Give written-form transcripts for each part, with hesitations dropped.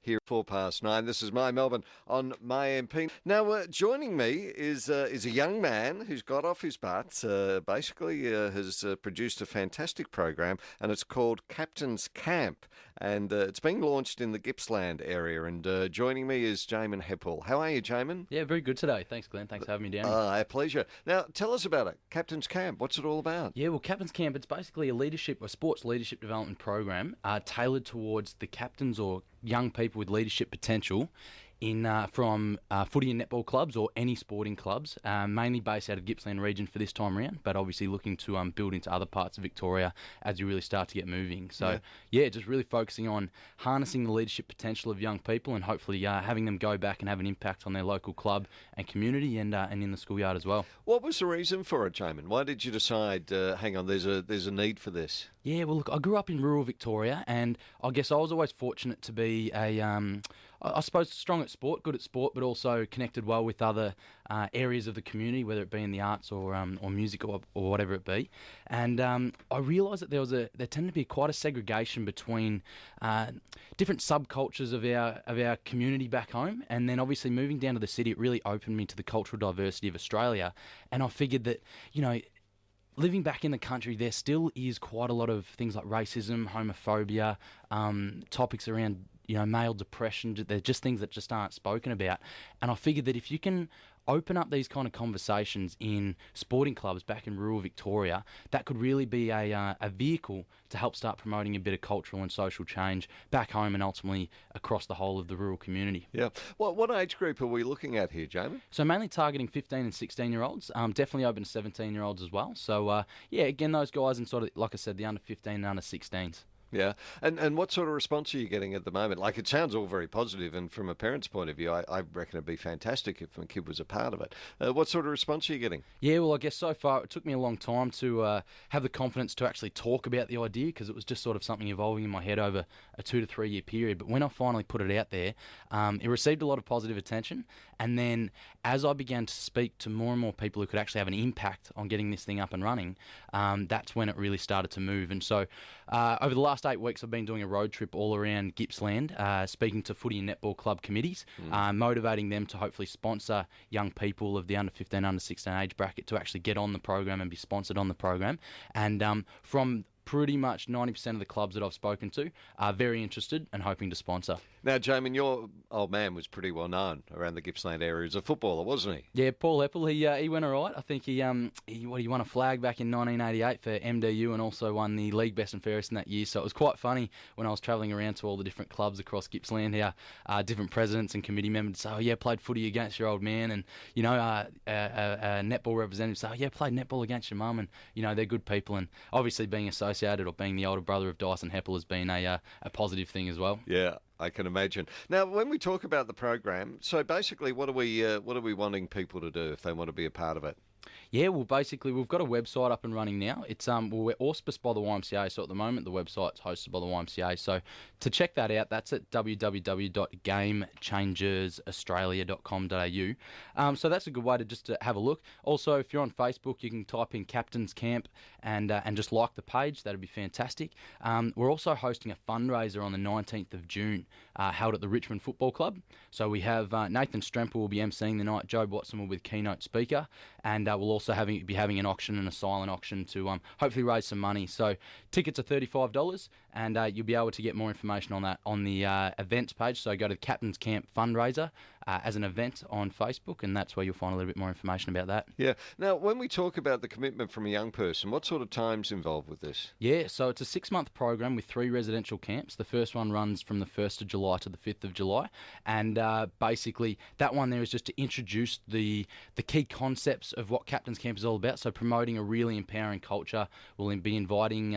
here at 9:04. This is My Melbourne on MyMP. Now, joining me is a young man who's got off his butt, has produced a fantastic program, and it's called Captain's Camp, and it's being launched in the Gippsland area, and joining me is Jamin Heppell. How are you, Jamin? Yeah, very good today. Thanks, Glenn. Thanks for having me down. Our pleasure. Now, tell us about it. Captain's Camp, what's it all about? Yeah, well, Captain's Camp, it's basically a sports leadership development program tailored towards the captains or young people with leadership potential from footy and netball clubs or any sporting clubs, mainly based out of Gippsland region for this time around, but obviously looking to build into other parts of Victoria as you really start to get moving. So, just really focusing on harnessing the leadership potential of young people and hopefully having them go back and have an impact on their local club and community and in the schoolyard as well. What was the reason for it, Jamin? Why did you decide, hang on, there's a need for this? Yeah, well, look, I grew up in rural Victoria, and I guess I was always fortunate to be I suppose strong at sport, good at sport, but also connected well with other areas of the community, whether it be in the arts or music or whatever it be. And I realised that there tended to be quite a segregation between different subcultures of our community back home, and then obviously moving down to the city, it really opened me to the cultural diversity of Australia. And I figured that, living back in the country, there still is quite a lot of things like racism, homophobia, topics around male depression. They're just things that just aren't spoken about. And I figured that if you can open up these kind of conversations in sporting clubs back in rural Victoria, that could really be a vehicle to help start promoting a bit of cultural and social change back home and ultimately across the whole of the rural community. Yeah. What age group are we looking at here, Jamie? So mainly targeting 15 and 16-year-olds, definitely open to 17-year-olds as well. So, again, those guys and sort of, like I said, the under 15 and under 16s. Yeah, and what sort of response are you getting at the moment? Like, it sounds all very positive, and from a parent's point of view, I reckon it'd be fantastic if my kid was a part of it. What sort of response are you getting? Yeah, well, I guess so far it took me a long time to have the confidence to actually talk about the idea, because it was just sort of something evolving in my head over a 2 to 3 year period. But when I finally put it out there, it received a lot of positive attention. And then as I began to speak to more and more people who could actually have an impact on getting this thing up and running, that's when it really started to move. And so over the last 8 weeks, I've been doing a road trip all around Gippsland, speaking to footy and netball club committees, motivating them to hopefully sponsor young people of the under 15, under 16 age bracket to actually get on the program and be sponsored on the program. And from pretty much 90% of the clubs that I've spoken to are very interested and hoping to sponsor. Now, Jamin, your old man was pretty well known around the Gippsland area as a footballer, wasn't he? Yeah, Paul Heppell, he went all right. I think he won a flag back in 1988 for MDU and also won the league best and fairest in that year. So it was quite funny when I was travelling around to all the different clubs across Gippsland, how different presidents and committee members say, "Oh yeah, played footy against your old man," and a netball representative say, "Oh yeah, played netball against your mum," and they're good people. And obviously being associated or being the older brother of Dyson Heppell has been a positive thing as well. Yeah, I can imagine. Now, when we talk about the program, so basically, what are we wanting people to do if they want to be a part of it? Yeah, well, basically, we've got a website up and running now. It's we're auspiced by the YMCA, so at the moment the website's hosted by the YMCA. So to check that out, that's at www.gamechangersaustralia.com.au. So that's a good way to have a look. Also, if you're on Facebook, you can type in Captain's Camp and just like the page. That'd be fantastic. We're also hosting a fundraiser on the 19th of June, held at the Richmond Football Club. So we have Nathan Stremper will be emceeing the night. Joe Watson will be the keynote speaker, and we'll also be having an auction and a silent auction to hopefully raise some money. So tickets are $35, and you'll be able to get more information on that on the events page. So go to the Captain's Camp fundraiser as an event on Facebook, and that's where you'll find a little bit more information about that. Yeah. Now, when we talk about the commitment from a young person, what sort of time's involved with this? Yeah, so it's a 6-month program with 3 residential camps. The first one runs from the 1st of July to the 5th of July, and basically that one there is just to introduce the key concepts of what Captain's Camp is all about. So promoting a really empowering culture. We'll be inviting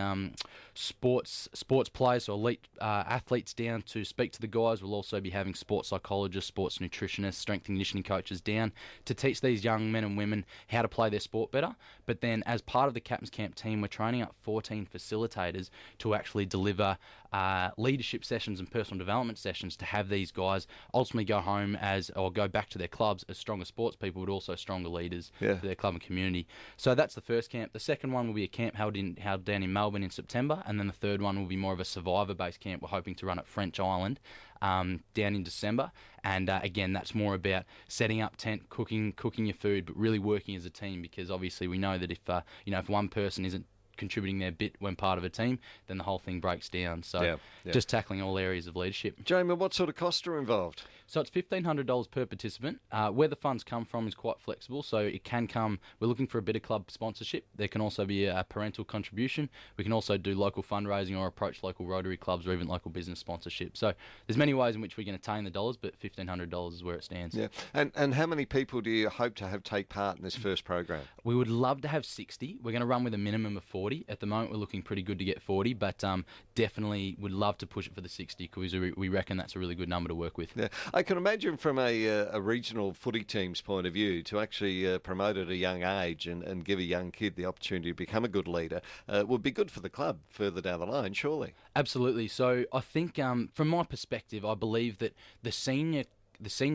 sports players or elite athletes down to speak to the guys. We'll also be having sports psychologists, sports nutritionists, strength and conditioning coaches down to teach these young men and women how to play their sport better. But then as part of the Captain's Camp team, we're training up 14 facilitators to actually deliver leadership sessions and personal development sessions to have these guys ultimately go home go back to their clubs as stronger sports people, but also stronger leaders for their club and community. So that's the first camp. The second one will be a camp held down in Melbourne in September, and then the third one will be more of a survivor-based camp we're hoping to run at French Island down in December. And again, that's more about setting up tent, cooking your food, but really working as a team, because obviously we know that if one person isn't contributing their bit when part of a team, then the whole thing breaks down. So just tackling all areas of leadership. Jamin, what sort of costs are involved? So it's $1,500 per participant. Where the funds come from is quite flexible, so it can come. We're looking for a bit of club sponsorship. There can also be a parental contribution. We can also do local fundraising or approach local Rotary clubs or even local business sponsorship. So there's many ways in which we can attain the dollars, but $1,500 is where it stands. Yeah, and how many people do you hope to have take part in this first program? We would love to have 60. We're going to run with a minimum of 40. At the moment, we're looking pretty good to get 40, but definitely would love to push it for the 60, because we reckon that's a really good number to work with. Yeah, I can imagine from a regional footy team's point of view, to actually promote at a young age and give a young kid the opportunity to become a good leader would be good for the club further down the line, surely. Absolutely. So I think from my perspective, I believe that the senior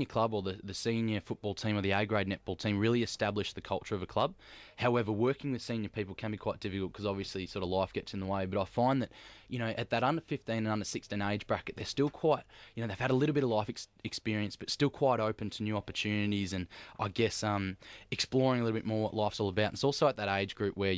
club or the senior football team or the A-grade netball team really establish the culture of a club. However, working with senior people can be quite difficult, because obviously sort of life gets in the way. But I find that, at that under 15 and under 16 age bracket, they're still quite, they've had a little bit of life experience, but still quite open to new opportunities, and I guess exploring a little bit more what life's all about. And it's also at that age group where,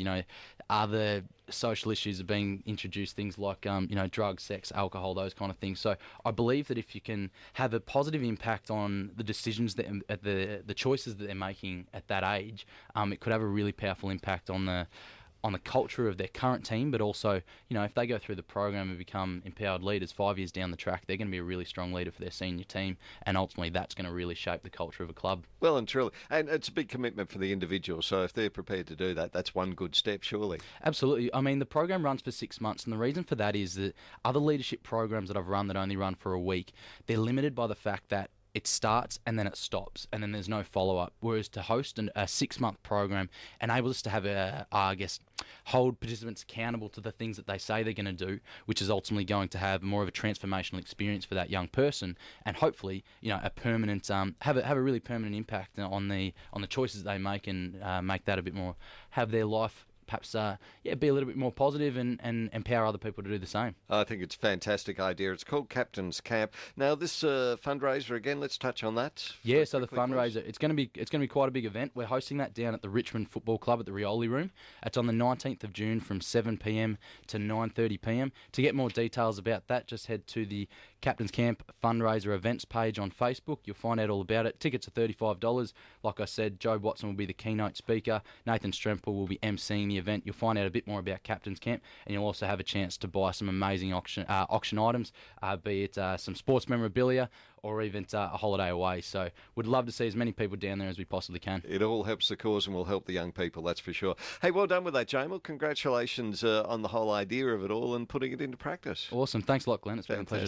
other social issues are being introduced, things like, drugs, sex, alcohol, those kind of things. So I believe that if you can have a positive impact on the decisions that the choices that they're making at that age, it could have a really powerful impact on the culture of their current team, but also, if they go through the program and become empowered leaders 5 years down the track, they're going to be a really strong leader for their senior team, and ultimately that's going to really shape the culture of a club. Well and truly. And it's a big commitment for the individual, so if they're prepared to do that, that's one good step, surely. Absolutely. I mean, the program runs for 6 months, and the reason for that is that other leadership programs that I've run that only run for a week, they're limited by the fact that it starts and then it stops, and then there's no follow-up. Whereas to host a 6-month program enables us to have hold participants accountable to the things that they say they're going to do, which is ultimately going to have more of a transformational experience for that young person, and hopefully, a permanent have a really permanent impact on the choices they make, and make that a bit more, have their life perhaps be a little bit more positive and empower other people to do the same. I think it's a fantastic idea. It's called Captain's Camp. Now, this fundraiser, again, let's touch on that. Yeah, so the fundraiser, it's going to be quite a big event. We're hosting that down at the Richmond Football Club at the Rioli Room. It's on the 19th of June from 7 p.m. to 9:30 p.m. To get more details about that, just head to the Captain's Camp fundraiser events page on Facebook. You'll find out all about it. Tickets are $35. Like I said, Joe Watson will be the keynote speaker. Nathan Strempel will be emceeing the event. You'll find out a bit more about Captain's Camp, and you'll also have a chance to buy some amazing auction items, be it some sports memorabilia or even a holiday away. So we'd love to see as many people down there as we possibly can. It all helps the cause and will help the young people, that's for sure. Hey, well done with that, Jamin. Congratulations on the whole idea of it all and putting it into practice. Awesome. Thanks a lot, Glenn. It's been a pleasure.